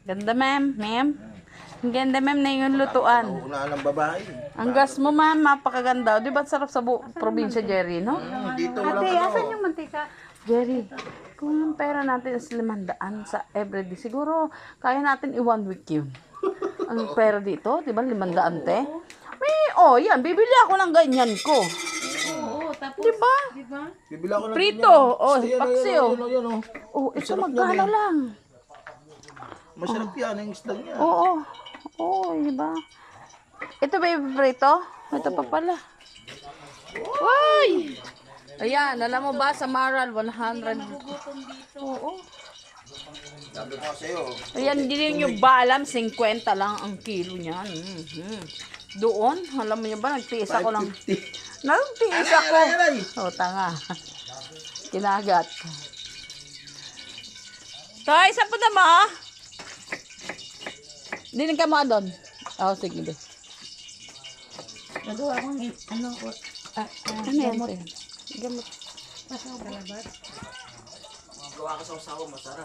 Ganda, ma'am. Ma'am. Ang ganda, ma'am, na yung lutuan. Nauunahan ng babae. Ang gas mo, ma'am, napakaganda. Di ba sarap sa probinsya, Jerry, no? Dito walang Ate, asan ano. yung mantika? Jerry, kung yung pera natin is 500 sa everyday, siguro kaya natin i-1 week yun. Ang pera dito, di ba, 500 te? May, yan, bibili ako ng ganyan ko. Oo, tapos, Di ba? di ba? Bibila ko ng Prito, ganyan. paksi, Yan, oh. Ito Masarap magkano yan, eh. lang. Masarap yan ang isda niya. Oo, di ba? Ito ba yung prito? Ito pa pala. Uy! Ayan, alam mo ba sa Maral, 100. Gutom dito. Oo. Sabi ko sa'yo. Ayan, hindi nyo ba alam, 50 lang ang kilo niyan. Doon, alam mo nyo ba, nagtiis ako lang. 550. Nagtiis ako. Aray! Tanga. Kinagat. Tay, saan po na mo? Dinig ka mo doon. Sige. Nagawa akong, ano Ano yan? Gamot. pasok sa labas. Gawa ka sa usawa, masarap.